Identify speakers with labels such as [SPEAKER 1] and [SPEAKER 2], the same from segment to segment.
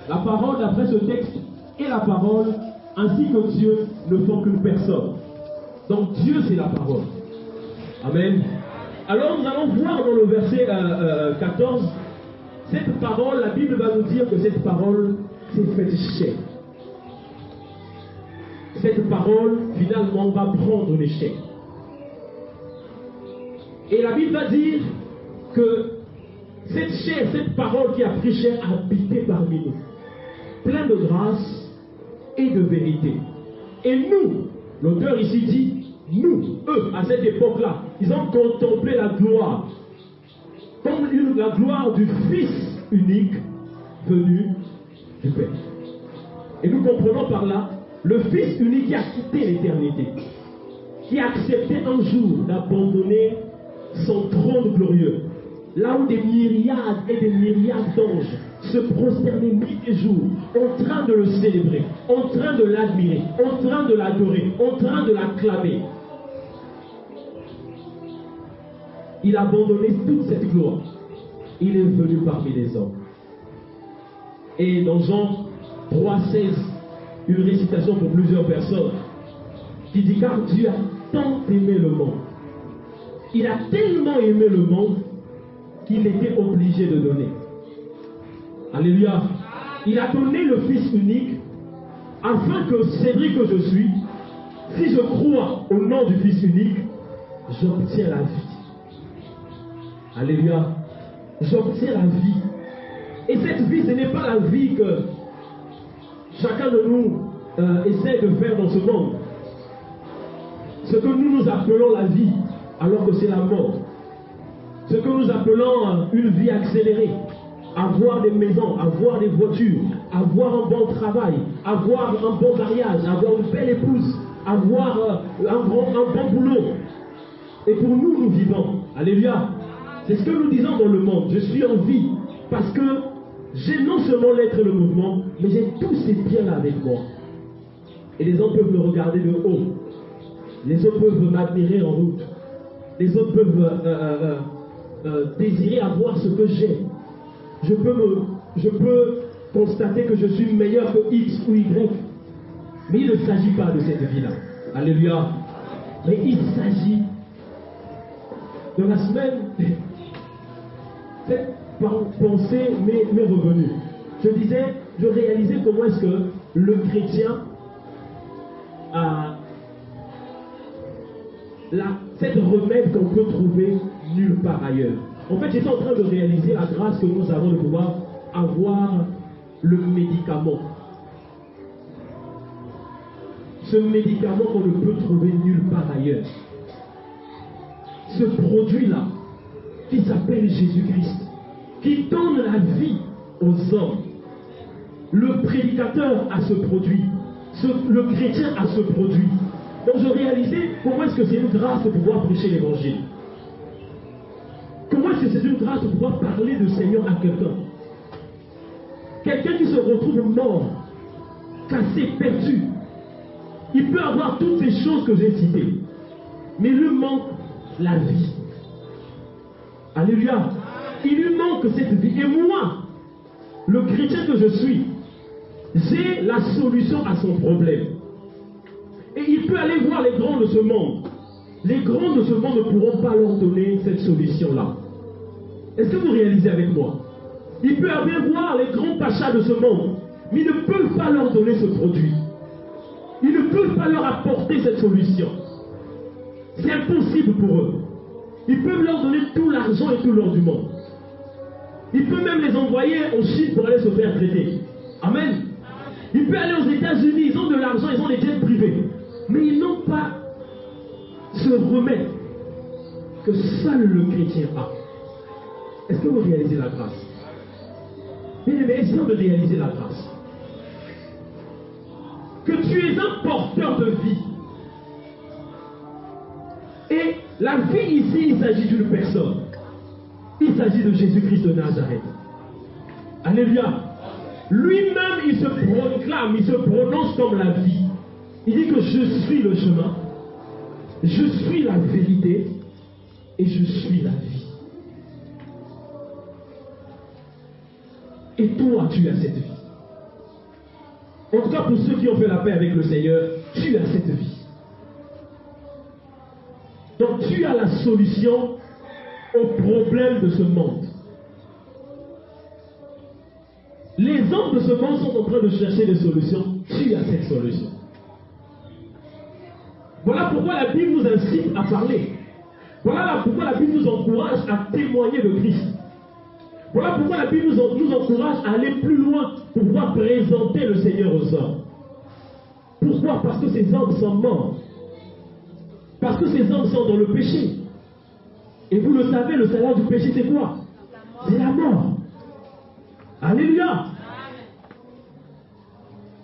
[SPEAKER 1] La parole, d'après ce texte, et la parole, ainsi que Dieu, ne font qu'une personne. Donc Dieu, c'est la parole. Amen. Alors nous allons voir dans le verset 14, cette parole, la Bible va nous dire que cette parole s'est faite chair. Cette parole, finalement, va prendre une chair. Et la Bible va dire que cette chair, cette parole qui a pris chair, a habité parmi nous, plein de grâce et de vérité. Et nous, l'auteur ici dit, nous, eux, à cette époque-là, ils ont contemplé la gloire, comme la gloire du Fils unique venu du Père. Et nous comprenons par là, le Fils unique qui a quitté l'éternité, qui a accepté un jour d'abandonner son trône glorieux, là où des myriades et des myriades d'anges se prosternaient nuit et jour, en train de le célébrer, en train de l'admirer, en train de l'adorer, en train de l'acclamer. Il a abandonné toute cette gloire. Il est venu parmi les hommes. Et dans Jean 3,16, une récitation pour plusieurs personnes, qui dit, car Dieu a tant aimé le monde. Il a tellement aimé le monde qu'il était obligé de donner. Alléluia. Il a donné le Fils unique afin que Cédric que je suis, si je crois au nom du Fils unique, j'obtiens la vie. Alléluia. J'obtiens la vie. Et cette vie, ce n'est pas la vie que chacun de nous essaie de faire dans ce monde. Ce que nous appelons la vie, alors que c'est la mort. Ce que nous appelons une vie accélérée. Avoir des maisons, avoir des voitures, avoir un bon travail, avoir un bon mariage, avoir une belle épouse, avoir un bon boulot. Et pour nous, nous vivons. Alléluia. C'est ce que nous disons dans le monde. Je suis en vie parce que j'ai non seulement l'être et le mouvement, mais j'ai tous ces biens-là avec moi. Et les hommes peuvent me regarder de haut. Les autres peuvent m'admirer en route. Les autres peuvent désirer avoir ce que j'ai. Je peux constater que je suis meilleur que X ou Y. Mais il ne s'agit pas de cette vie-là. Alléluia. Mais il s'agit de la semaine. Cette pensée m'est revenue. Je réalisais comment est-ce que le chrétien a cette remède qu'on peut trouver nulle part ailleurs. En fait, j'étais en train de réaliser la grâce que nous avons de pouvoir avoir le médicament. Ce médicament qu'on ne peut trouver nulle part ailleurs. Ce produit-là, qui s'appelle Jésus-Christ, qui donne la vie aux hommes. Le prédicateur a ce produit. Le chrétien a ce produit. Donc je réalisais comment est-ce que c'est une grâce de pouvoir prêcher l'évangile. Comment est-ce que c'est une grâce de pouvoir parler du Seigneur à quelqu'un. Quelqu'un qui se retrouve mort, cassé, perdu. Il peut avoir toutes ces choses que j'ai citées. Mais il lui manque la vie. Alléluia. Il lui manque cette vie. Et moi, le chrétien que je suis, j'ai la solution à son problème. Et il peut aller voir les grands de ce monde. Les grands de ce monde ne pourront pas leur donner cette solution-là. Est-ce que vous réalisez avec moi? Il peut aller voir les grands pachas de ce monde, mais ils ne peuvent pas leur donner ce produit. Ils ne peuvent pas leur apporter cette solution. C'est impossible pour eux. Ils peuvent leur donner tout l'argent et tout l'or du monde. Ils peuvent même les envoyer en Chine pour aller se faire traiter. Amen. Ils peuvent aller aux États-Unis, ils ont de l'argent, ils ont des jets privés. Mais ils n'ont pas ce remède que seul le chrétien a. Est-ce que vous réalisez la grâce? Mais essayons de réaliser la grâce. Que tu es un porteur de vie. Et la vie ici, il s'agit d'une personne. Il s'agit de Jésus-Christ de Nazareth. Alléluia. Lui-même, il se proclame, il se prononce comme la vie. Il dit que je suis le chemin, je suis la vérité et je suis la vie. Et toi, tu as cette vie. En tout cas, pour ceux qui ont fait la paix avec le Seigneur, tu as cette vie. Donc tu as la solution au problème de ce monde. Les hommes de ce monde sont en train de chercher des solutions. Tu as cette solution. Voilà pourquoi la Bible nous incite à parler. Voilà pourquoi la Bible nous encourage à témoigner de Christ. Voilà pourquoi la Bible nous encourage à aller plus loin pour pouvoir présenter le Seigneur aux hommes. Pourquoi? Parce que ces hommes sont morts. Parce que ces hommes sont dans le péché. Et vous le savez, le salaire du péché, c'est quoi? C'est la mort. Alléluia.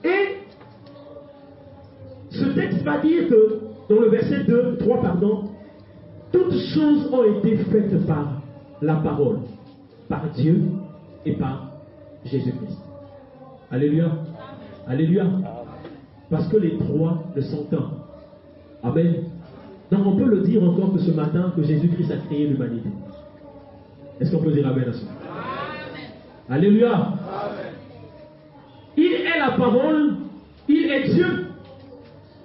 [SPEAKER 1] Et ce texte va dire que, dans le verset 3, toutes choses ont été faites par la parole, par Dieu et par Jésus-Christ. Alléluia. Alléluia. Parce que les trois ne sont un. Amen. Donc on peut le dire encore que ce matin, que Jésus-Christ a créé l'humanité. Est-ce qu'on peut dire Amen à ça? Alléluia. Amen. Il est la parole, il est Dieu,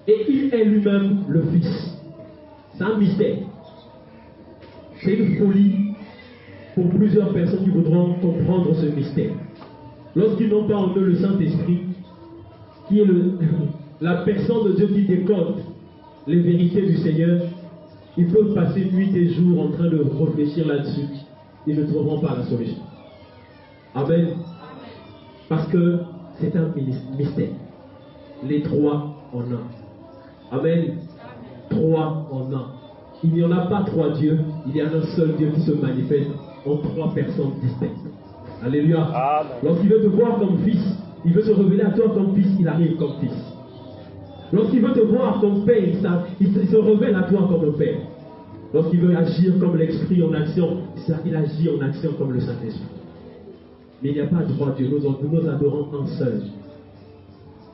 [SPEAKER 1] et il est lui-même le Fils. C'est un mystère. C'est une folie pour plusieurs personnes qui voudront comprendre ce mystère. Lorsqu'ils n'ont pas en eux le Saint-Esprit, qui est la personne de Dieu qui décode les vérités du Seigneur, ils peuvent passer nuit et jour en train de réfléchir là-dessus. Ils ne trouveront pas la solution. Amen. Parce que c'est un mystère. Les trois en un. Amen. Trois en un. Il n'y en a pas trois dieux. Il y a un seul Dieu qui se manifeste en trois personnes distinctes. Alléluia. Amen. Lorsqu'il veut te voir comme fils, il veut se révéler à toi comme fils, il arrive comme fils. Lorsqu'il veut te voir comme père, il se révèle à toi comme père. Lorsqu'il veut agir comme l'Esprit en action, il agit en action comme le Saint-Esprit. Mais il n'y a pas trois dieux, nous adorons un seul,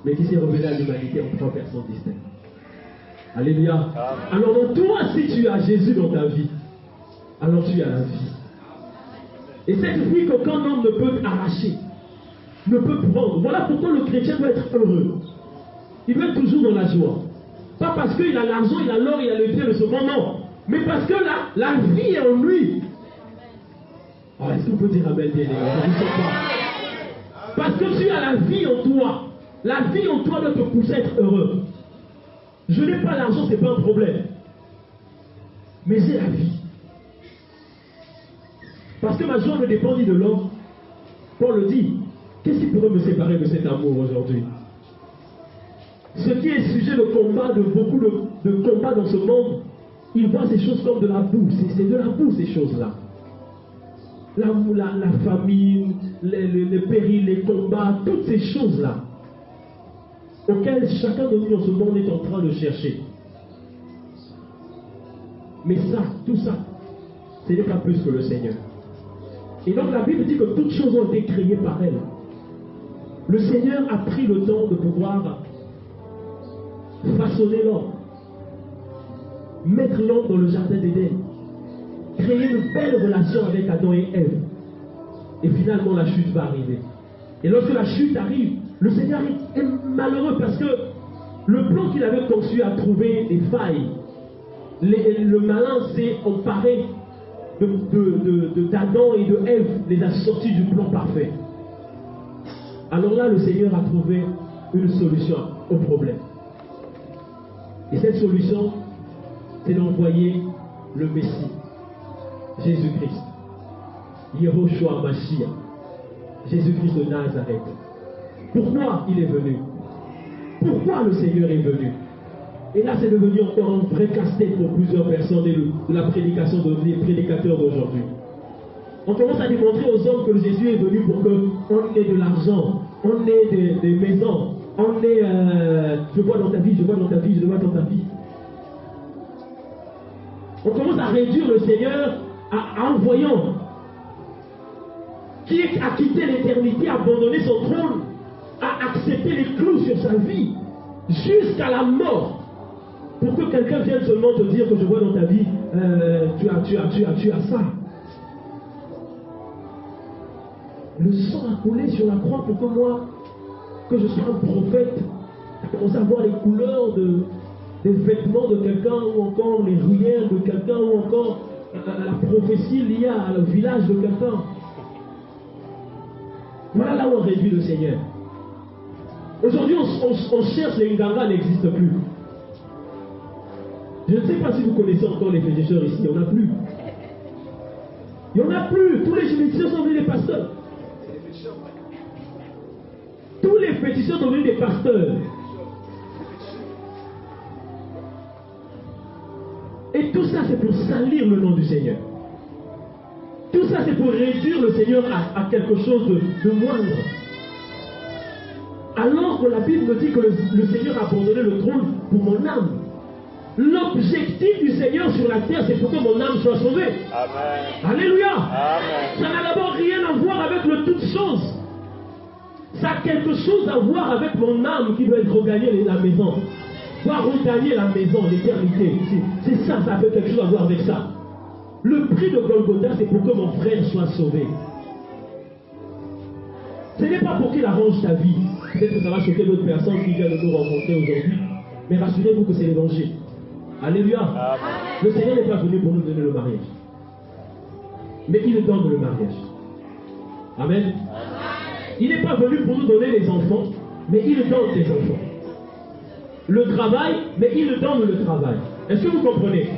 [SPEAKER 1] mais qui s'est révélé à l'humanité en trois personnes distinctes. Alléluia. Amen. Alors donc toi, si tu as Jésus dans ta vie, alors tu as la vie. Et cette vie qu'aucun homme ne peut arracher, ne peut prendre. Voilà pourquoi le chrétien doit être heureux. Il doit être toujours dans la joie. Pas parce qu'il a l'argent, il a l'or, il a le bien de ce monde, non. Mais parce que la vie est en lui. Oh, est-ce qu'on peut dire Amen, bien aimé? Parce que tu as la vie en toi. La vie en toi doit te pousser à être heureux. Je n'ai pas l'argent, ce n'est pas un problème. Mais j'ai la vie. Parce que ma joie ne dépend ni de l'homme. Paul le dit. Qu'est-ce qui pourrait me séparer de cet amour aujourd'hui? Ce qui est sujet de combat, de beaucoup de combats dans ce monde, il voit ces choses comme de la boue. C'est de la boue, ces choses-là. La famine, les périls, les combats, toutes ces choses-là, auxquelles chacun de nous dans ce monde est en train de chercher. Mais ça, tout ça, ce n'est pas plus que le Seigneur. Et donc la Bible dit que toutes choses ont été créées par elle. Le Seigneur a pris le temps de pouvoir façonner l'homme, mettre l'homme dans le jardin d'Éden, créer une belle relation avec Adam et Ève. Et finalement la chute va arriver. Et lorsque la chute arrive, le Seigneur est malheureux parce que le plan qu'il avait conçu a trouvé des failles. Le malin s'est emparé d'Adam et de Ève, les a sortis du plan parfait. Alors là, le Seigneur a trouvé une solution au problème. Et cette solution, c'est d'envoyer le Messie, Jésus-Christ, Yehoshua Mashiach, Jésus-Christ de Nazareth. Pourquoi il est venu? Pourquoi le Seigneur est venu? Et là, c'est devenu encore un vrai casse-tête pour plusieurs personnes de la prédication des prédicateurs d'aujourd'hui. On commence à démontrer aux hommes que Jésus est venu pour qu'on ait de l'argent, on ait des maisons, on ait je vois dans ta vie, je vois dans ta vie, je vois dans ta vie. On commence à réduire le Seigneur à un voyant qui a quitté l'éternité, a abandonné son trône, a accepté les clous sur sa vie jusqu'à la mort. Pour que quelqu'un vienne seulement te dire que je vois dans ta vie, tu as ça. Le sang a coulé sur la croix pour que moi, que je sois un prophète, on sait voir les couleurs des vêtements de quelqu'un, ou encore les ruelles de quelqu'un, ou encore la prophétie liée au village de quelqu'un. Voilà là où on réduit le Seigneur. Aujourd'hui, on cherche, les Nganga n'existent plus. Je ne sais pas si vous connaissez encore les féticheurs ici, il n'y en a plus. Il n'y en a plus. Tous les féticheurs sont devenus des pasteurs. Tous les féticheurs sont devenus des pasteurs. Et tout ça, c'est pour salir le nom du Seigneur. Tout ça, c'est pour réduire le Seigneur à quelque chose de moindre. Alors que la Bible me dit que le Seigneur a abandonné le trône pour mon âme. L'objectif du Seigneur sur la terre, c'est pour que mon âme soit sauvée. Amen. Alléluia. Amen. Ça n'a d'abord rien à voir avec le toute chose. Ça a quelque chose à voir avec mon âme qui doit regagner la maison. Doit regagner la maison, l'éternité. C'est ça, ça a quelque chose à voir avec ça. Le prix de Golgotha, c'est pour que mon frère soit sauvé. Ce n'est pas pour qu'il arrange ta vie. Peut-être que ça va choquer d'autres personnes qui viennent de nous rencontrer aujourd'hui. Mais rassurez-vous que c'est l'évangile. Alléluia. Amen. Le Seigneur n'est pas venu pour nous donner le mariage. Mais il donne le mariage. Amen. Amen. Il n'est pas venu pour nous donner les enfants, mais il donne les enfants. Le travail, mais il donne le travail. Est-ce que vous comprenez?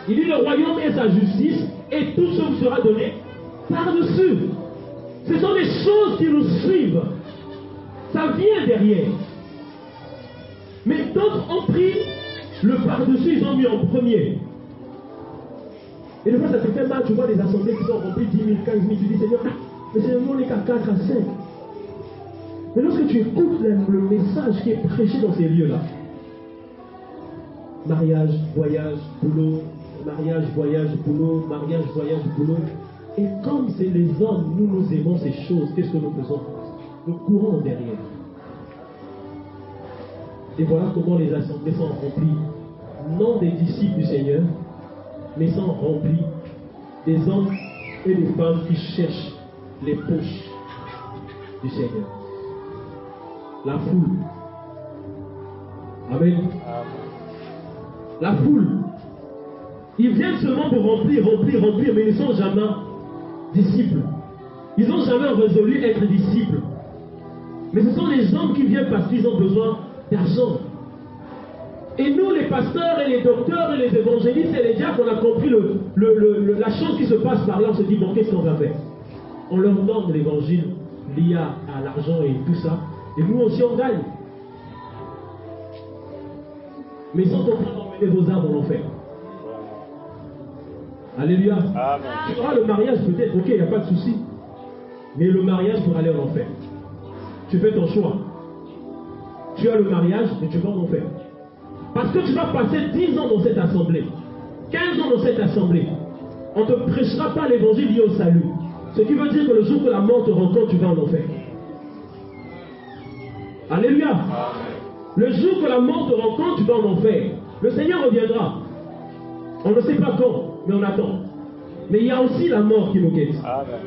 [SPEAKER 1] Il dit le royaume et sa justice, et tout ce vous sera donné par-dessus. Ce sont des choses qui nous suivent. Ça vient derrière. Mais d'autres ont pris le par-dessus, ils ont mis en premier. Et des fois, ça te fait mal, tu vois des assemblées qui sont remplies 10 000, 15 000, tu dis Seigneur, mais Seigneur, nous on n'est qu'à 4 à 5. Mais lorsque tu écoutes le message qui est prêché dans ces lieux-là, mariage, voyage, boulot, mariage, voyage, boulot, mariage, voyage, boulot. Et comme c'est les hommes, nous aimons ces choses, qu'est-ce que nous faisons? Nous courons derrière. Et voilà comment les assemblées sont remplies, non des disciples du Seigneur, mais sont remplies des hommes et des femmes qui cherchent les poches du Seigneur. La foule. Amen. La foule. Ils viennent seulement pour remplir, mais ils ne sont jamais disciples. Ils n'ont jamais résolu être disciples. Mais ce sont les hommes qui viennent parce qu'ils ont besoin d'argent. Et nous, les pasteurs et les docteurs et les évangélistes et les diacres, on a compris la chose qui se passe par là. On se dit, bon, qu'est-ce qu'on va faire? On leur donne l'évangile lié à l'argent et tout ça. Et nous aussi, on gagne. Mais ils sont en train d'emmener vos âmes en enfer. Alléluia. Amen. Tu auras le mariage peut-être, ok, il n'y a pas de souci. Mais le mariage pour aller en enfer. Tu fais ton choix. Tu as le mariage et tu vas en enfer. Parce que tu vas passer 10 ans dans cette assemblée, 15 ans dans cette assemblée. On ne te prêchera pas l'évangile lié au salut. Ce qui veut dire que le jour que la mort te rencontre, tu vas en enfer. Alléluia. Amen. Le jour que la mort te rencontre, tu vas en enfer. Le Seigneur reviendra. On ne sait pas quand, mais on attend. Mais il y a aussi la mort qui nous guette. Amen.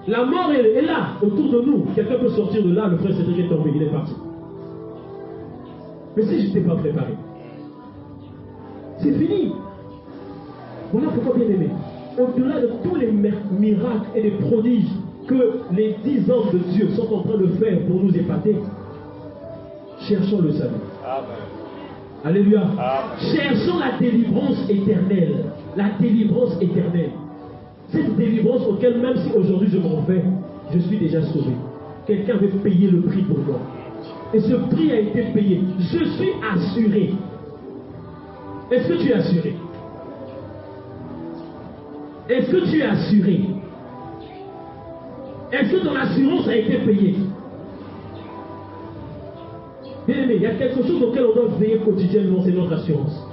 [SPEAKER 1] La mort est là, autour de nous. Quelqu'un peut sortir de là, le frère Cédric est tombé, il est parti. Mais si je n'étais pas préparé, c'est fini. Voilà pourquoi, bien aimé, au-delà de tous les miracles et les prodiges que les 10 hommes de Dieu sont en train de faire pour nous épater, cherchons le salut. Amen. Alléluia. Amen. Cherchons la délivrance éternelle. La délivrance éternelle. Cette délivrance auquel, même si aujourd'hui je m'en vais, je suis déjà sauvé. Quelqu'un veut payer le prix pour moi. Et ce prix a été payé. Je suis assuré. Est-ce que tu es assuré? Est-ce que tu es assuré? Est-ce que ton assurance a été payée? Bien aimé, il y a quelque chose auquel on doit veiller quotidiennement, c'est notre assurance.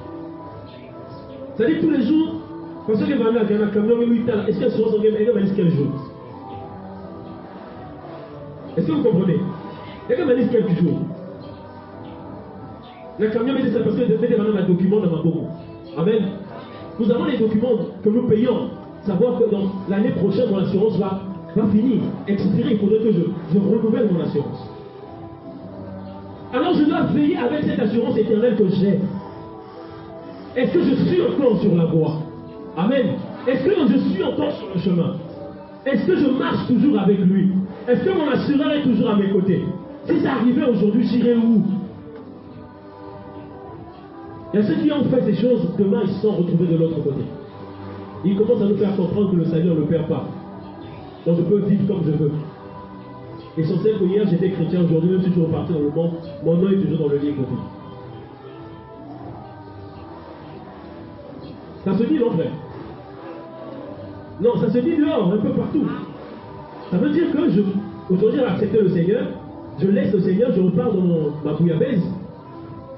[SPEAKER 1] C'est-à-dire tous les jours, parce que les vannes, il y a un camion, est-ce que l'assurance est quel jour? Est-ce que vous comprenez? Il y a quelques jours. Le camion, c'est parce que je fais des documents dans ma bourre. Amen. Nous avons les documents que nous payons. Savoir que dans l'année prochaine, mon assurance va finir, expirer. Il faudrait que je renouvelle mon assurance. Alors je dois veiller avec cette assurance éternelle que j'ai. Est-ce que je suis encore sur la voie? Amen. Est-ce que je suis encore sur le chemin? Est-ce que je marche toujours avec lui? Est-ce que mon assureur est toujours à mes côtés? Si ça arrivait aujourd'hui, j'irais où? Il y a ceux qui ont fait ces choses, demain ils se sont retrouvés de l'autre côté. Ils commencent à nous faire comprendre que le Seigneur ne perd pas. Donc je peux vivre comme je veux. Essentiel que hier j'étais chrétien, aujourd'hui même si je suis reparti dans le monde, mon nom est toujours dans le livre de vie. Ça se dit non frère? Non, ça se dit dehors, un peu partout. Ça veut dire que aujourd'hui j'ai accepté le Seigneur, je laisse le Seigneur, je repars dans ma bouillabaisse,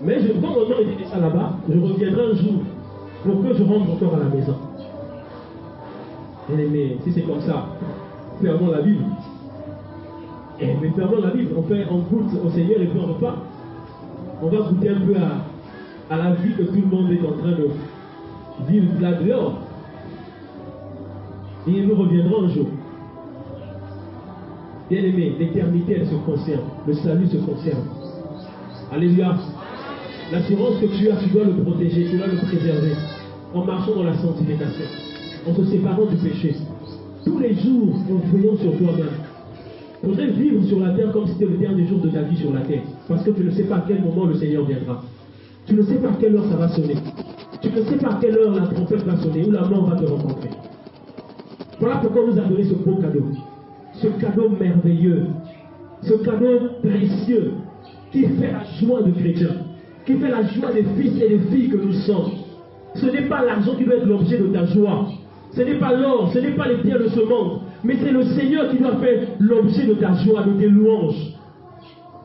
[SPEAKER 1] mais quand mon nom est déjà là-bas, je reviendrai un jour pour que je rentre encore à la maison. Mais si c'est comme ça, fermons la Bible. Mais fermons la Bible, on goûte au Seigneur et puis on repart. On va goûter un peu à la vie que tout le monde est en train de vivre là dehors. Et nous reviendrons un jour. Bien aimé, l'éternité elle se conserve, le salut se conserve. Alléluia. L'assurance que tu as, tu dois le protéger, tu dois le préserver en marchant dans la sanctification, en se séparant du péché. Tous les jours, en veillant sur toi-même. Il faudrait vivre sur la terre comme si c'était le dernier jour de ta vie sur la terre. Parce que tu ne sais pas à quel moment le Seigneur viendra. Tu ne sais pas à quelle heure ça va sonner. Tu ne sais pas à quelle heure la trompette va sonner ou la mort va te rencontrer. Voilà pourquoi on nous a donné ce beau cadeau. Ce cadeau merveilleux. Ce cadeau précieux qui fait la joie de chrétiens. Qui fait la joie des fils et des filles que nous sommes. Ce n'est pas l'argent qui doit être l'objet de ta joie. Ce n'est pas l'or, ce n'est pas les biens de ce monde. Mais c'est le Seigneur qui doit faire l'objet de ta joie, de tes louanges.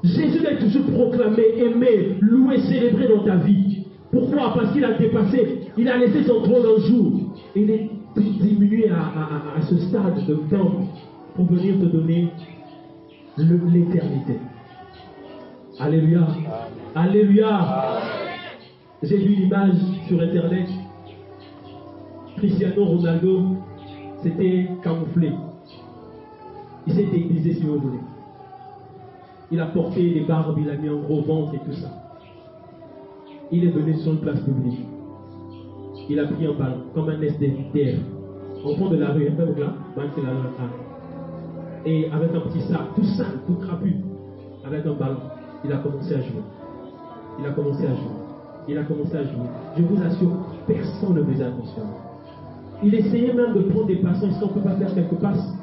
[SPEAKER 1] Jésus doit être toujours proclamé, aimé, loué, célébré dans ta vie. Pourquoi? Parce qu'il a dépassé, il a laissé son trône un jour. Il est diminué à ce stade de temps pour venir te donner l'éternité. Alléluia. Alléluia. J'ai vu une image sur internet. Cristiano Ronaldo s'était camouflé. Il s'est déguisé, si vous voulez. Il a porté des barbes, il a mis un gros ventre et tout ça. Il est venu sur une place publique. Il a pris un ballon, comme un SDF. Au fond de la rue, un peu là, et avec un petit sac, tout sale, tout crapu, avec un ballon, il a commencé à jouer. Il a commencé à jouer. Il a commencé à jouer. Je vous assure, personne ne faisait attention. Il essayait même de prendre des passants, est-ce qu'on ne peut pas faire quelques passes?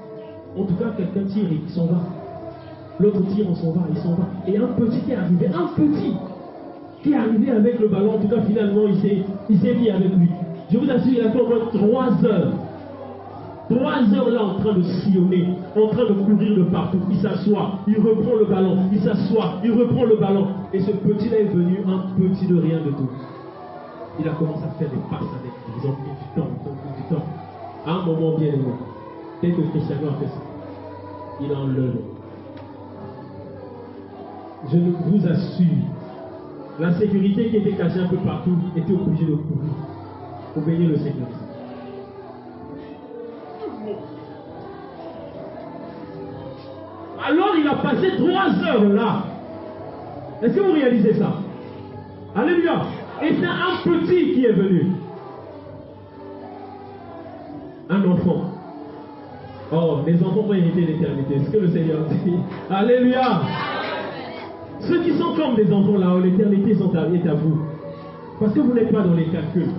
[SPEAKER 1] En tout cas, quelqu'un tire et il s'en va. L'autre tire, on s'en va, il s'en va. Et un petit qui est arrivé, avec le ballon, en tout cas, finalement, il s'est mis avec lui. Je vous assure, il a fait au moins 3 heures. 3 heures là en train de sillonner, en train de courir de partout. Il s'assoit, il reprend le ballon, il s'assoit, il reprend le ballon. Et ce petit-là est venu un petit de rien de tout. Il a commencé à faire des passes avec lui. Ils ont mis du temps. À un moment bien aimé, dès que Cristiano a fait ça, il en le. Je vous assure, la sécurité qui était cachée un peu partout était obligée de courir pour veiller le Seigneur. Alors il a passé 3 heures là. Est-ce que vous réalisez ça? Alléluia. Et c'est un petit qui est venu. Un enfant. Oh, les enfants vont hériter l'éternité. C'est ce que le Seigneur dit. Alléluia. Ceux qui sont comme des enfants là-haut, l'éternité est à vous. Parce que vous n'êtes pas dans les calculs.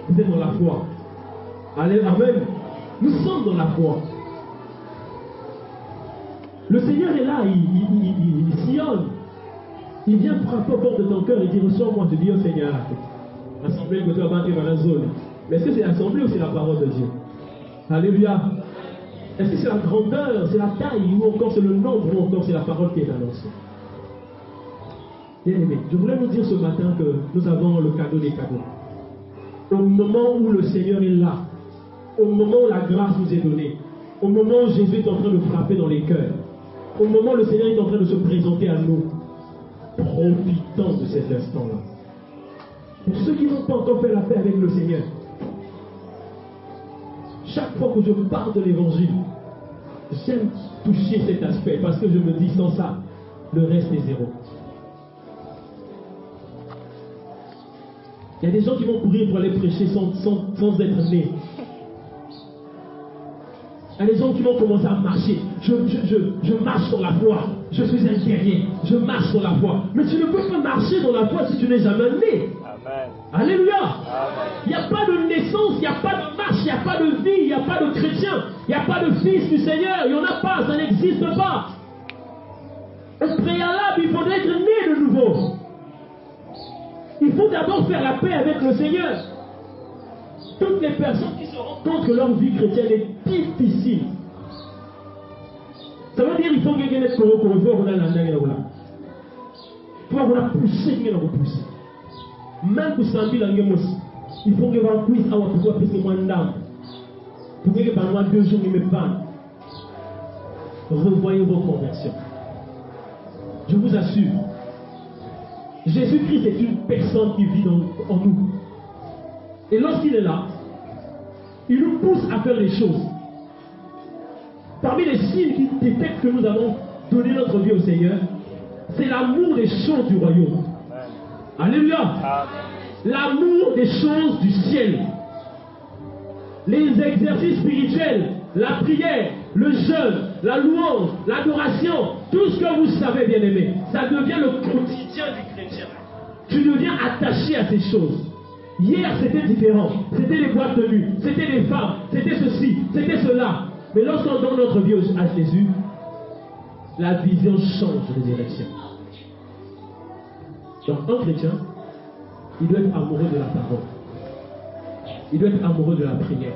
[SPEAKER 1] Vous êtes dans la foi. Amen. Nous sommes dans la foi. Le Seigneur est là, il sillonne. Il vient frapper au bord de ton cœur et dit, reçois-moi, je dis au Seigneur. Assemblée que tu vas battre dans la zone. Mais est-ce que c'est l'assemblée ou c'est la parole de Dieu? Alléluia. Est-ce que c'est la grandeur, c'est la taille, ou encore c'est le nombre, ou encore c'est la parole qui est annoncée? Bien aimé, je voulais vous dire ce matin que nous avons le cadeau des cadeaux. Au moment où le Seigneur est là, au moment où la grâce nous est donnée, au moment où Jésus est en train de frapper dans les cœurs, au moment où le Seigneur est en train de se présenter à nous, profitons de cet instant-là. Pour ceux qui n'ont pas encore fait la paix avec le Seigneur, chaque fois que je parle de l'évangile, j'aime toucher cet aspect parce que je me dis sans ça, le reste est zéro. Il y a des gens qui vont courir pour aller prêcher sans être nés. Il y a des gens qui vont commencer à marcher. Je marche sur la foi. Je suis un guerrier. Je marche sur la foi. Mais tu ne peux pas marcher dans la foi si tu n'es jamais né.
[SPEAKER 2] Amen.
[SPEAKER 1] Alléluia. Il n'y a pas de naissance, il n'y a pas de marche, il n'y a pas de vie, il n'y a pas de chrétien, il n'y a pas de fils du Seigneur. Il n'y en a pas, ça n'existe pas. Au préalable, il faudrait être né de nouveau. Il faut d'abord faire la paix avec le Seigneur. Toutes les personnes qui se rendent compte que leur vie chrétienne est difficile. Ça veut dire qu'il faut que quelqu'un ait pour voir la langue. Il faut avoir poussé, même pour s'en dire il faut que vous puissiez avoir pouvoir passer moins d'âme. Pour que pendant 2 jours, il me parle. Revoyez vos conversions. Je vous assure, Jésus-Christ est une personne qui vit en nous. Et lorsqu'il est là, il nous pousse à faire les choses. Parmi les signes qui détectent que nous avons donné notre vie au Seigneur, c'est l'amour des choses du royaume. Alléluia. L'amour des choses du ciel. Les exercices spirituels, la prière, le jeûne, la louange, l'adoration, tout ce que vous savez, bien aimé, ça devient le quotidien du chrétien. Tu deviens attaché à ces choses. Hier, c'était différent. C'était les boîtes de nuit, c'était les femmes, c'était ceci, c'était cela. Mais lorsqu'on donne notre vie à Jésus, la vision change de direction. Donc, un chrétien, il doit être amoureux de la parole. Il doit être amoureux de la prière.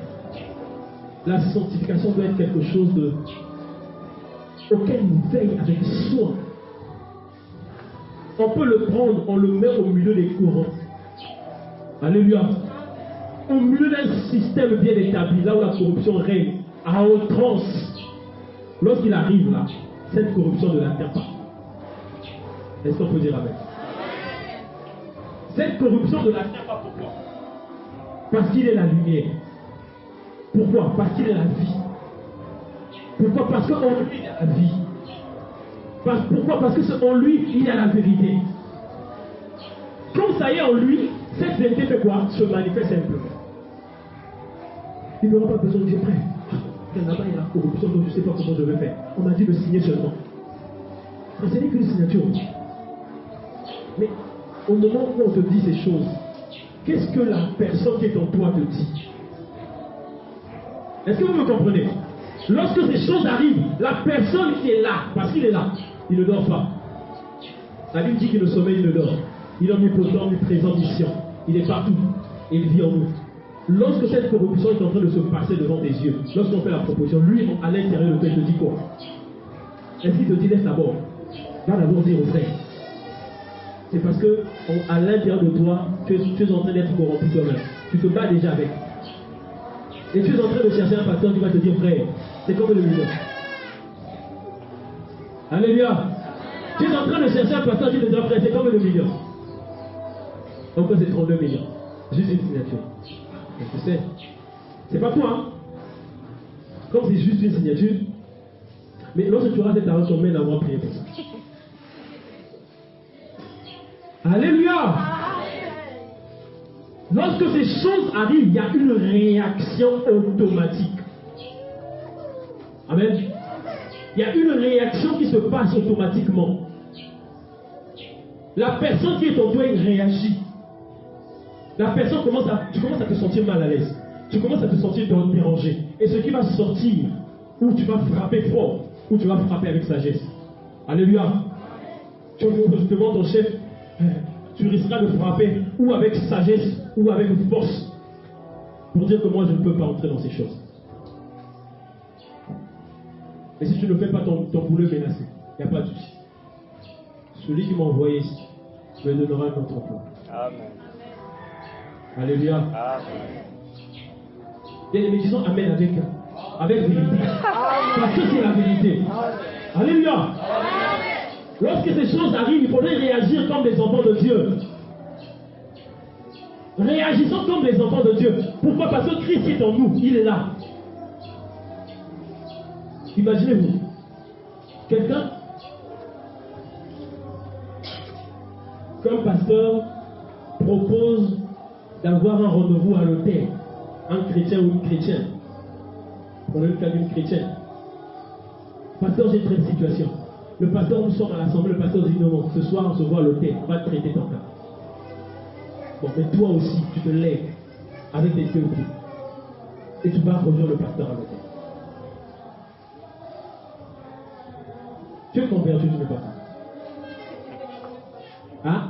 [SPEAKER 1] La sanctification doit être quelque chose auquel il veille avec soin. On peut le prendre, on le met au milieu des courants. Alléluia. Au milieu d'un système bien établi, là où la corruption règne à outrance. Lorsqu'il arrive là, cette corruption ne l'atteint pas. Est-ce qu'on peut dire amen? Cette corruption ne l'atteint pas. Pourquoi? Parce qu'il est la lumière. Pourquoi? Parce qu'il est la vie. Pourquoi? Parce qu'en lui, il y a la vie. Pourquoi? Parce qu'en lui, il y a la vérité. Quand ça y est en lui, cette vérité fait quoi? Se manifeste simplement. Il n'aura pas besoin de dire, frère, là-bas il y a la corruption, donc je ne sais pas comment je vais faire. On m'a dit de signer seulement. Mais ce n'est qu'une signature. Mais au moment où on te dit ces choses, qu'est-ce que la personne qui est en toi te dit? Est-ce que vous me comprenez? Lorsque ces choses arrivent, la personne qui est là, parce qu'il est là, il ne dort pas. La Bible dit qu'il ne sommeille, il ne dort. Il est omnipotent, omniprésent, omniscient. Il est partout. Et il vit en nous. Lorsque cette corruption est en train de se passer devant tes yeux, lorsqu'on fait la proposition, lui, à l'intérieur de toi, il te dit quoi? Est-ce qu'il te dit, laisse d'abord? Va d'abord dire au frère. C'est parce que à l'intérieur de toi, tu es en train d'être corrompu toi-même. Tu te bats déjà avec. Et tu es en train de chercher un pasteur qui va te dire, frère, c'est comme le million. Alléluia. Tu es en train de chercher un pasteur qui te dit, frère, c'est comme le million. Donc c'est 32 millions. Juste une signature. Tu sais, c'est pas toi, hein? Comme c'est juste une signature. Mais lorsque tu auras cette argent, on mène à avoir prié pour ça. Alléluia. Lorsque ces choses arrivent, il y a une réaction automatique. Amen. Il y a une réaction qui se passe automatiquement. La personne qui est en toi, il réagit. La personne tu commences à te sentir mal à l'aise. Tu commences à te sentir dérangé. Et ce qui va sortir, ou tu vas frapper fort, ou tu vas frapper avec sagesse. Alléluia. Tu demandes ton chef, tu risqueras de frapper ou avec sagesse ou avec force pour dire que moi je ne peux pas entrer dans ces choses. Et si tu ne fais pas ton boulot menacé, il n'y a pas de souci. Celui qui m'a envoyé ici me donnera un autre emploi. Amen. Alléluia. Amen. Bien aimés, disons Amen avec vérité. Parce que c'est la vérité. Alléluia. Amen. Lorsque ces choses arrivent, il faudrait réagir comme des enfants de Dieu. Réagissons comme des enfants de Dieu. Pourquoi? Parce que Christ est en nous, il est là. Imaginez-vous, quelqu'un, qu'un pasteur propose d'avoir un rendez-vous à l'hôtel, un chrétien ou une chrétienne. Prenez le cas d'une chrétienne. Pasteur, j'ai une situation. Le pasteur, nous sommes à l'assemblée, le pasteur dit non, ce soir on se voit à l'hôtel, on va traiter ton cas. Bon, mais toi aussi, tu te lèves avec tes deux pieds et tu vas rejoindre le pasteur à l'hôtel. Tu es converti, tu ne pas. Hein?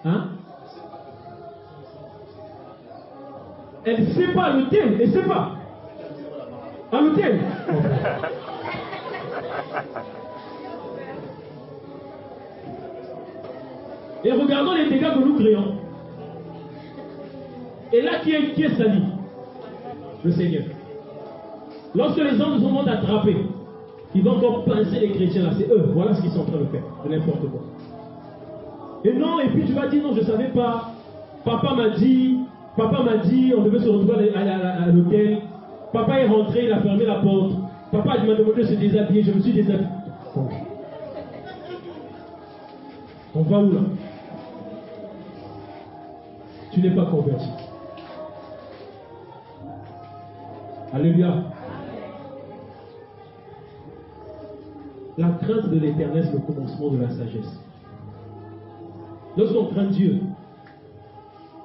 [SPEAKER 1] Hein? Elle ne sait pas à l'hôtel, elle ne sait pas. À l'hôtel. Et regardons les dégâts que nous créons. Et là, qui est sali? Le Seigneur. Lorsque les hommes nous ont attrapés, ils vont encore pincer les chrétiens là. C'est eux. Voilà ce qu'ils sont en train de faire. De n'importe quoi. Et non, et puis tu vas dire non, je ne savais pas. Papa m'a dit, on devait se retrouver à l'hôtel. Papa est rentré, il a fermé la porte. Papa m'a demandé de se déshabiller, je me suis déshabillé. On va où là? Tu n'es pas converti. Alléluia. La crainte de l'Éternel, c'est le commencement de la sagesse. Lorsqu'on craint Dieu,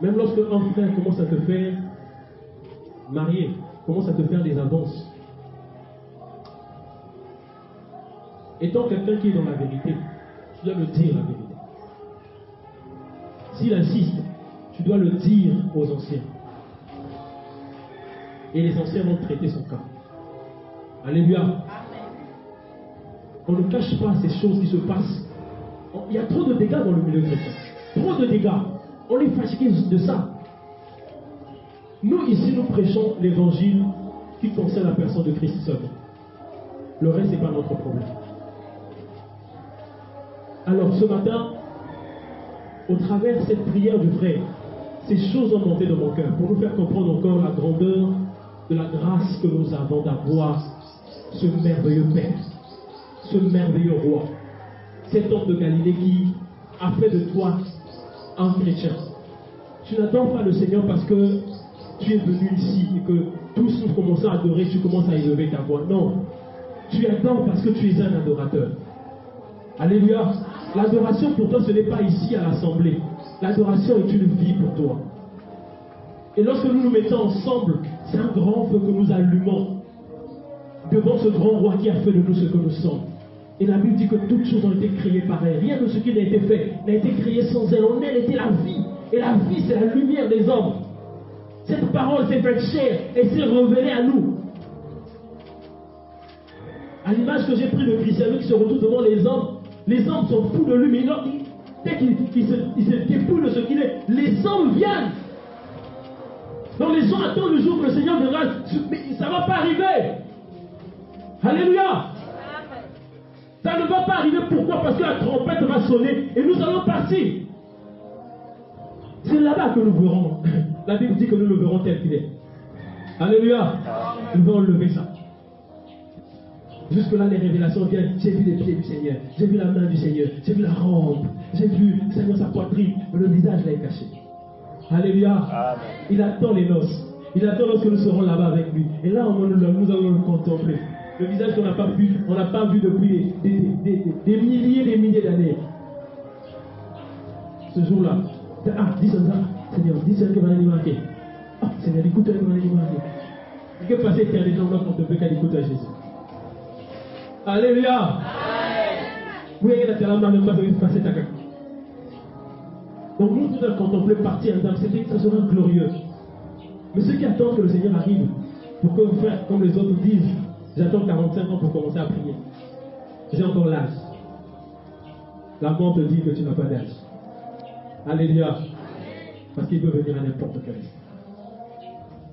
[SPEAKER 1] même lorsque un frère commence à te faire marier, commence à te faire des avances, étant quelqu'un qui est dans la vérité, tu dois le dire la vérité. S'il insiste, tu dois le dire aux anciens. Et les anciens vont traiter son cas. Alléluia. On ne cache pas ces choses qui se passent. Il y a trop de dégâts dans le milieu chrétien. Trop de dégâts. On est fatigué de ça. Nous, ici, nous prêchons l'évangile qui concerne la personne de Christ seul. Le reste, ce n'est pas notre problème. Alors, ce matin, au travers de cette prière du frère, ces choses ont monté dans mon cœur pour nous faire comprendre encore la grandeur de la grâce que nous avons d'avoir ce merveilleux Père, ce merveilleux Roi, cet homme de Galilée qui a fait de toi un chrétien. Tu n'attends pas le Seigneur parce que tu es venu ici et que tous nous commençons à adorer, tu commences à élever ta voix. Non, tu attends parce que tu es un adorateur. Alléluia. L'adoration pour toi, ce n'est pas ici à l'assemblée. L'adoration est une vie pour toi. Et lorsque nous nous mettons ensemble, c'est un grand feu que nous allumons devant ce grand roi qui a fait de nous ce que nous sommes. Et la Bible dit que toutes choses ont été créées par elle. Rien de ce qui n'a été fait n'a été créé sans elle. En elle était la vie. Et la vie, c'est la lumière des hommes. Cette parole s'est faite chair et s'est révélée à nous. À l'image que j'ai pris de Christ, lui qui se retrouve devant les hommes sont fous de lui, mais dès qu'il se dépouille de ce qu'il est, les hommes viennent. Donc les gens attendent le jour que le Seigneur viendra, mais ça ne va pas arriver. Alléluia. Ça ne va pas arriver, pourquoi? Parce que la trompette va sonner et nous allons partir. C'est là-bas que nous verrons. La Bible dit que nous le verrons tel qu'il est. Alléluia. Nous allons lever ça. Jusque là, les révélations viennent. J'ai vu les pieds du Seigneur. J'ai vu la main du Seigneur. J'ai vu la robe. J'ai vu Seigneur sa poitrine. Mais le visage là est caché. Alléluia. Amen. Il attend les noces. Il attend lorsque nous serons là-bas avec lui. Et là, nous allons le contempler. Le visage qu'on n'a pas vu, on n'a pas vu depuis des milliers d'années. Ce jour-là. Ah, dis ça, Seigneur, dis ça que va aller marquer. Ah, Seigneur, écoute-le que va aller marquer. Que passer éternellement là quand on peut qu'à écouter à Jésus. Alléluia. Oui, il y a la main de passer ta caca. Donc nous devons contempler partir en ça sera glorieux. Mais ceux qui attendent que le Seigneur arrive, pour que vous frères, comme les autres disent, j'attends 45 ans pour commencer à prier. J'ai encore l'âge. La mort te dit que tu n'as pas d'âge. Alléluia. Parce qu'il peut venir à n'importe quel instant.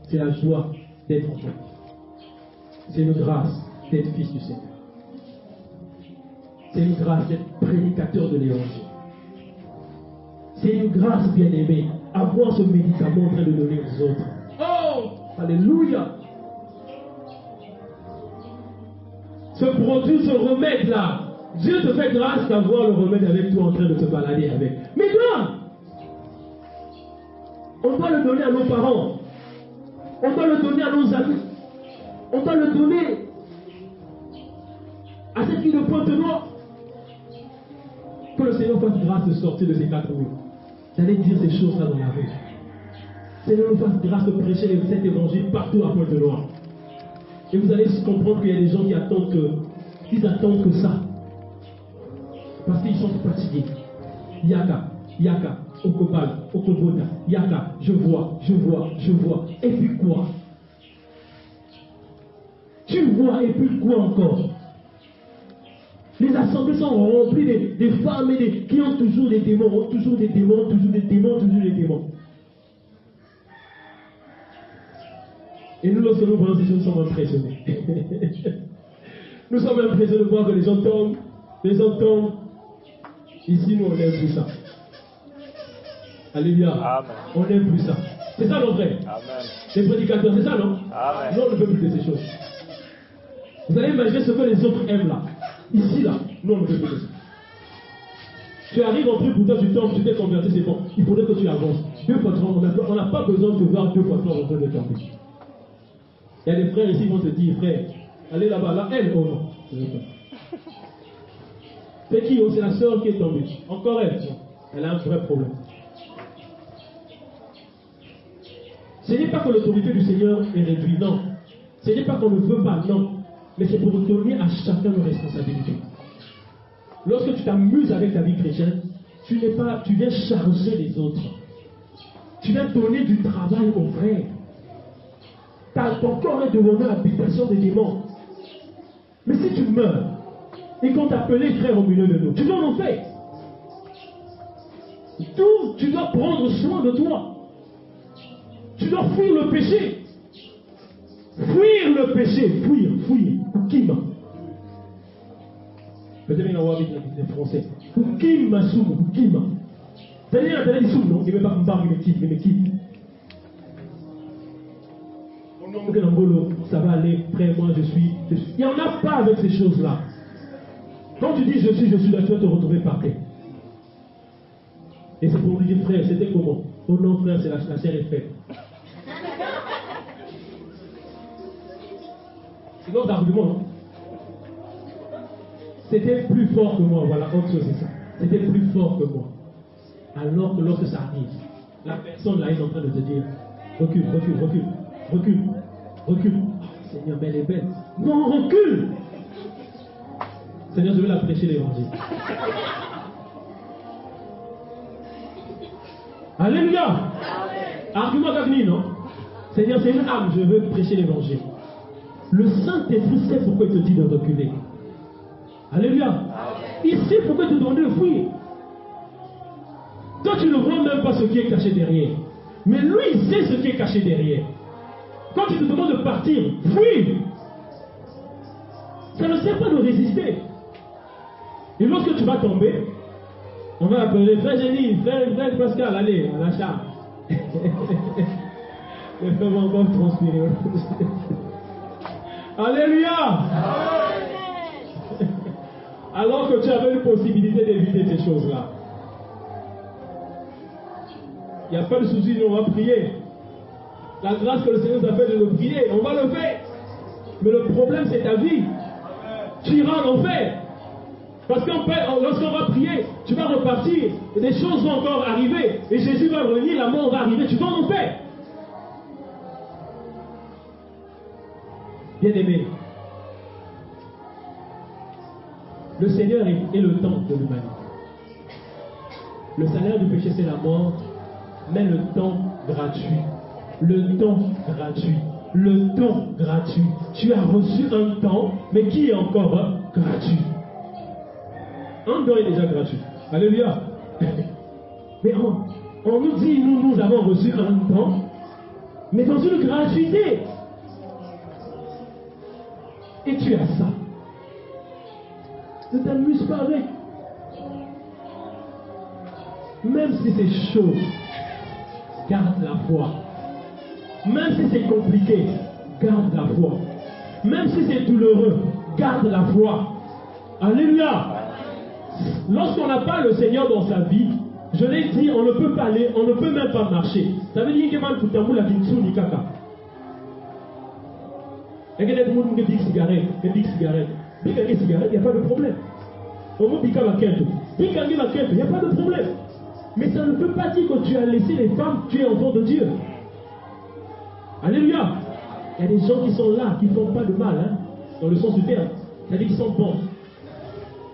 [SPEAKER 1] C'est la joie d'être enfant. C'est une grâce d'être fils du Seigneur. C'est une grâce d'être prédicateur de l'évangile. C'est une grâce, bien-aimée, avoir ce médicament en train de donner aux autres. Oh, alléluia. Ce produit, ce remède-là, Dieu te fait grâce d'avoir le remède avec toi en train de te balader avec. Mais toi, On doit le donner à nos parents. On doit le donner à nos amis. On doit le donner à ceux qui ne pointent noir. Que le Seigneur fasse grâce de sortir de ces 4 murs. D'aller dire ces choses-là dans la rue. Seigneur nous fasse grâce de prêcher cet évangile partout à Pointe-Noire. Et vous allez comprendre qu'il y a des gens qui attendent que ça. Parce qu'ils sont fatigués. Yaka, Okobal, Okoboda, Yaka, je vois. Et puis quoi? Tu vois, et puis quoi encore? Les assemblées sont remplies des femmes et qui ont toujours des démons, toujours des démons. Et nous, lorsque nous voyons ces choses, nous sommes impressionnés. Nous sommes impressionnés de voir que les gens tombent. Ici, nous, on n'aime plus ça. Alléluia.
[SPEAKER 2] Amen.
[SPEAKER 1] On n'aime plus ça. C'est ça, non, frère?
[SPEAKER 2] Amen.
[SPEAKER 1] Les prédicateurs, c'est ça, non?
[SPEAKER 2] Amen.
[SPEAKER 1] Nous, on ne veut plus de ces choses. Vous allez imaginer ce que les autres aiment là. Ici, là. Nous, on ne veut plus de ça. Tu arrives en truc, pour toi, tu tombes, tu t'es converti, c'est bon. Il faudrait que tu avances. 2 fois 3, on n'a pas besoin de te voir 2 fois 3 en train de tomber. Il y a des frères ici qui vont te dire, frère, allez là-bas, là, elle, oh non. C'est qui? Oh, c'est la sœur qui est tombée. Encore elle. Elle a un vrai problème. Ce n'est pas que l'autorité du Seigneur est réduite, non. Ce n'est pas qu'on ne veut pas, non. Mais c'est pour donner à chacun une responsabilité. Lorsque tu t'amuses avec ta vie chrétienne, tu viens charger les autres. Tu viens donner du travail aux frères. Ton corps est devenu l'habitation des démons. Mais si tu meurs, et qu'on t'appelait frère au milieu de nous, tu dois en faire. Tu dois prendre soin de toi. Tu dois fuir le péché. Fuir le péché. Fuir. Kima. Peut-être qu'il y a un français. Kima soum. Kima. C'est-à-dire, il y a des soum, non? Il ne veut pas me parler, il me quitte. Ça va aller, frère, moi je suis. Il n'y en a pas avec ces choses-là. Quand tu dis je suis là, tu vas te retrouver par terre. Et c'est pour lui dire, frère, c'était comment? Oh non, frère, c'est la chair est faite. C'est notre argument, non? C'était plus fort que moi, voilà, autre chose, c'est ça. C'était plus fort que moi. Alors que lorsque ça arrive, la personne là est en train de te dire, recule. Oh, Seigneur, mais elle est belle. Non, recule. Seigneur, je vais la prêcher l'évangile. Alléluia. Argument d'agni, non? Seigneur, c'est une âme, je veux prêcher l'évangile. Le Saint-Esprit sait pourquoi il te dit de reculer. Alléluia. Il sait pourquoi il te demande de fuir. Toi, tu ne vois même pas ce qui est caché derrière. Mais lui, il sait ce qui est caché derrière. Quand il te demande de partir, fuis. Ça ne sert pas de résister. Et lorsque tu vas tomber, on va appeler frère Génie, frère Pascal, allez, à l'achat. Les frères vont encore transpirer. Alléluia. Alors que tu avais une possibilité d'éviter ces choses-là. Il n'y a pas de souci, on va prier. La grâce que le Seigneur nous a fait de le prier, on va le faire. Mais le problème, c'est ta vie. Tu iras en enfer. Parce que lorsqu'on va prier, tu vas repartir. Et des choses vont encore arriver. Et Jésus va revenir, la mort va arriver. Tu vas en enfer. Bien-aimé, le Seigneur est le temps de l'humanité. Le salaire du péché, c'est la mort. Mais le temps gratuit. Le temps gratuit. Le temps gratuit. Tu as reçu un temps, mais qui est encore gratuit. Un don est déjà gratuit. Alléluia. Mais on nous dit, nous avons reçu un temps, mais dans une gratuité. Et tu as ça. Ne t'amuse pas avec. Même si c'est chaud, garde la foi. Même si c'est compliqué, garde la foi. Même si c'est douloureux, garde la foi. Alléluia. Lorsqu'on n'a pas le Seigneur dans sa vie, Je l'ai dit, on ne peut pas aller, on ne peut même pas marcher. Ça veut dire que man tout la vinsu ni kaka. Et que les gens qui disent cigarette, qui disent cigarette, il n'y a pas de problème. Au moins, il n'y a pas de problème. Mais ça ne veut pas dire que tu as laissé les femmes, tu es enfant de Dieu. Alléluia. Il y a des gens qui sont là, qui ne font pas de mal, hein, dans le sens du terme. C'est-à-dire qu'ils sont bons.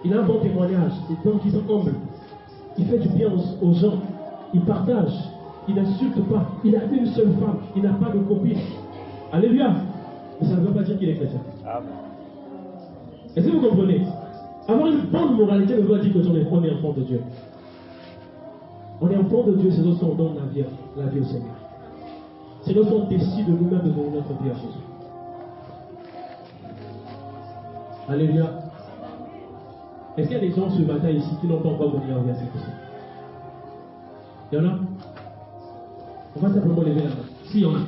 [SPEAKER 1] Il a un bon témoignage. Des gens qui sont humbles. Il fait du bien aux gens. Il partage. Il n'insulte pas. Il a une seule femme. Il n'a pas de copine. Alléluia. Mais ça ne veut pas dire qu'il est chrétien. Amen. Est-ce que vous comprenez? Avoir une bonne moralité ne veut pas dire qu'on est enfant de Dieu. On est enfant de Dieu, c'est lorsqu'on donne la vie au Seigneur. C'est lorsqu'on décide de nous-mêmes de donner notre vie à Jésus. Alléluia. Est-ce qu'il y a des gens ce matin ici qui n'ont pas encore donné leur vie à Jésus? Il y en a? On va simplement lever la main. Si, il y en a.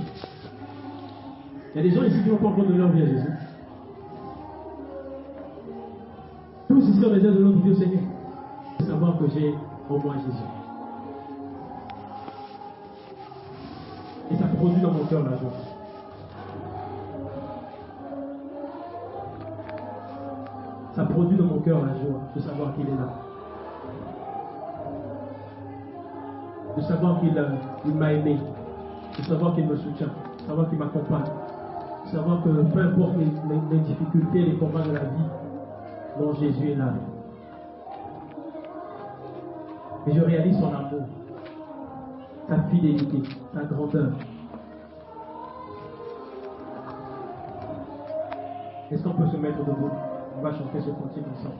[SPEAKER 1] Il y a des gens ici qui n'ont pas encore donné leur vie à Jésus. Tous ici, on a déjà donné notre vie au Seigneur. Il faut savoir que j'ai en moi Jésus. Et ça produit dans mon cœur la joie. Ça produit dans mon cœur la joie de savoir qu'il est là. De savoir qu'il m'a aimé. De savoir qu'il me soutient. De savoir qu'il m'accompagne. De savoir que peu importe les difficultés, les combats de la vie, non, Jésus est là. Et je réalise son amour, sa fidélité, sa grandeur. Est-ce qu'on peut se mettre debout? On va chanter ce cantique ensemble.